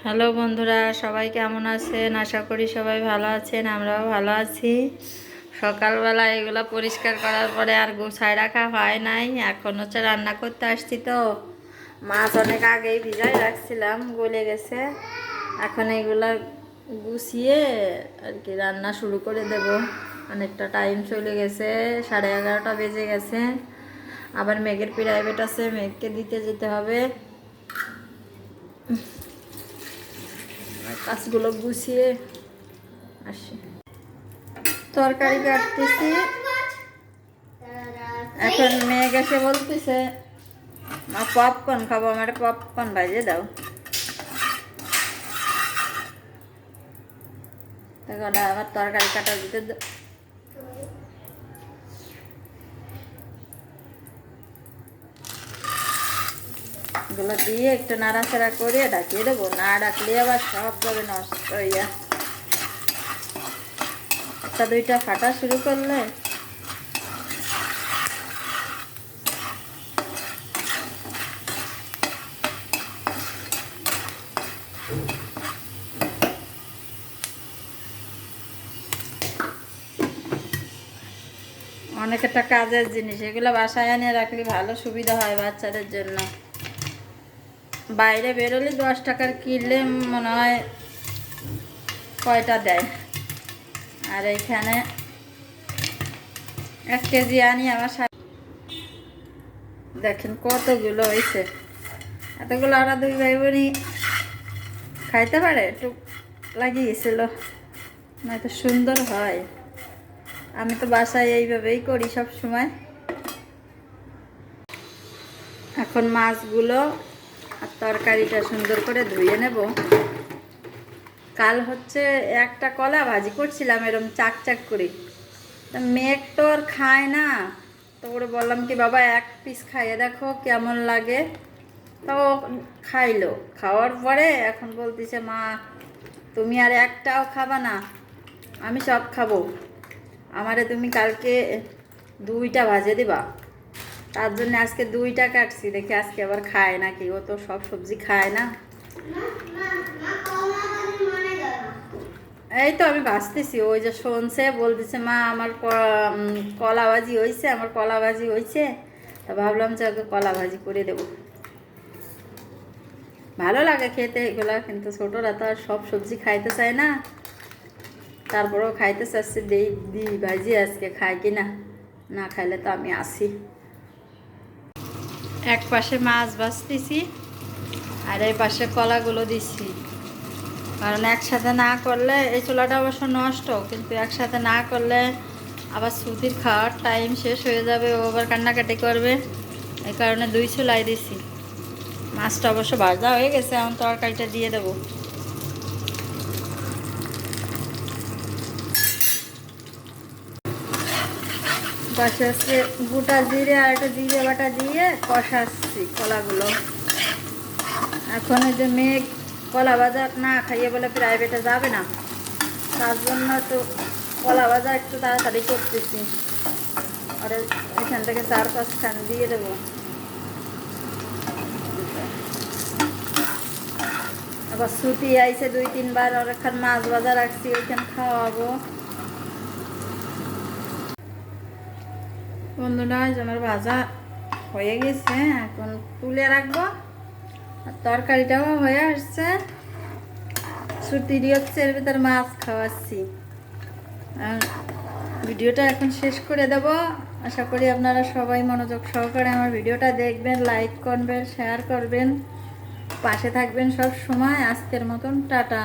Hello বন্ধুরা, সবাই কেমন আছেন? আশা করি সবাই ভালো আছেন, আমরাও ভালো আছি। সকালবেলা এগুলো পরিষ্কার করার পরে আর গুছায় রাখা হয় নাই। এখন হচ্ছে রান্না করতে আসছি, তো মাছ অনেক আগেই ভিজাই রাখছিলাম, গলে গেছে। এখন এগুলা গুছিয়ে আর কি রান্না শুরু করে দেব। অনেকটা টাইম চলে গেছে, 11:30 বেজে গেছে। আবার মেঘের প্রাইভেট আছে, মেঘকে দিতে যেতে হবে। কাজগুলো গুছিয়ে আসি, তরকারি কাটতেছি। এখন মেয়ে এসে বলতেছে মা পপকর্ন খাবো, আমার পপকর্ন ভাজিয়ে দাও। তখন আবার তরকারি কাটা দিতে এগুলো দিয়ে একটু নাড়াচাড়া করে ঢাকিয়ে দেবো, না ডাকলে আবার সব যাবে নষ্ট হইয়া। একটা দুইটা ফাটা শুরু করলে অনেক একটা কাজের জিনিস, এগুলো বাসায় এনে রাখলে ভালো সুবিধা হয় বাচ্চাদের জন্য। বাইরে বেরোলে 10 টাকার কিনলে মনে হয় কয়টা দেয়, আর এইখানে 1 কেজি আনি আমার দেখেন কতগুলো হয়েছে। এতগুলো আমরা দুই ভাই বোনই খাইতে পারে, একটু লাগিয়েছিল, নয়তো সুন্দর হয়। আমি তো বাসায় এইভাবেই করি সব সময়। এখন মাছগুলো আর তরকারিটা সুন্দর করে ধুয়ে নেব। কাল হচ্ছে একটা কলা ভাজি করছিলাম এরকম চাক চাক করে, তা মেঘ তো আর খায় না, তো ওরে বললাম কি বাবা 1 পিস খাইয়ে দেখো কেমন লাগে। তো খাইলো, খাওয়ার পরে এখন বলতেছে মা তুমি আর একটাও খাবা না, আমি সব খাবো, আমারে তুমি কালকে 2টা ভাজে দিবা। তার জন্য আজকে 2টা কাটছি, দেখি আজকে আবার খায় নাকি। ও তো সব সবজি খায় না। এই তো আমি ভাজতেছি, ওই যে শুনছে বলতেছে মা আমার কলা ভাজি হয়েছে, আমার কলা ভাজি হয়েছে। তা ভাবলাম যে ওকে কলা ভাজি করে দেবো, ভালো লাগে খেতে এগুলা, কিন্তু ছোটরা তো আর সব সবজি খাইতে চায় না। তারপরেও খাইতে চাচ্ছে, দিই ভাজি আজকে খাই কি না, না খাইলে তো আমি আসি। এক পাশে মাছ ভাজতেছি আর এই পাশে কলাগুলো দিচ্ছি, কারণ একসাথে না করলে এই চুলাটা অবশ্য নষ্ট, কিন্তু একসাথে না করলে আবার সুতির খাওয়ার টাইম শেষ হয়ে যাবে, ও আবার কান্নাকাটি করবে। এই কারণে 2 চুলাই দিছি। মাছটা অবশ্য ভাজা হয়ে গেছে, এখন তরকারিটা দিয়ে দেবো। পাশে হচ্ছে গোটা জিরে আর একটা জিরে বাটা দিয়ে কষাচ্ছি কলাগুলো। এখন এই যে মেঘ কলা ভাজা না খাইয়ে বলে প্রাইভেটে যাবে না, তার জন্য তো কলা ভাজা একটু তাড়াতাড়ি করতেছি। আর এখান থেকে 4-5 খান দিয়ে দেবো। আবার ছুটি আইছে 2-3 বার, আর এখন মাছ ভাজা রাখছি, ওইখানে খাওয়াবো। বন্ধুরা আমার ভাজা হয়ে গেছে, এখন তুলে রাখবো। আর তরকারিটাও হয়ে আসছে, ছুটি হচ্ছে, এর ভিতর মাছ খাওয়াচ্ছি। ভিডিওটা এখন শেষ করে দেব। আশা করি আপনারা সবাই মনোযোগ সহকারে আমার ভিডিওটা দেখবেন, লাইক করবেন, শেয়ার করবেন, পাশে থাকবেন সব সময়। আজকের মতন টাটা।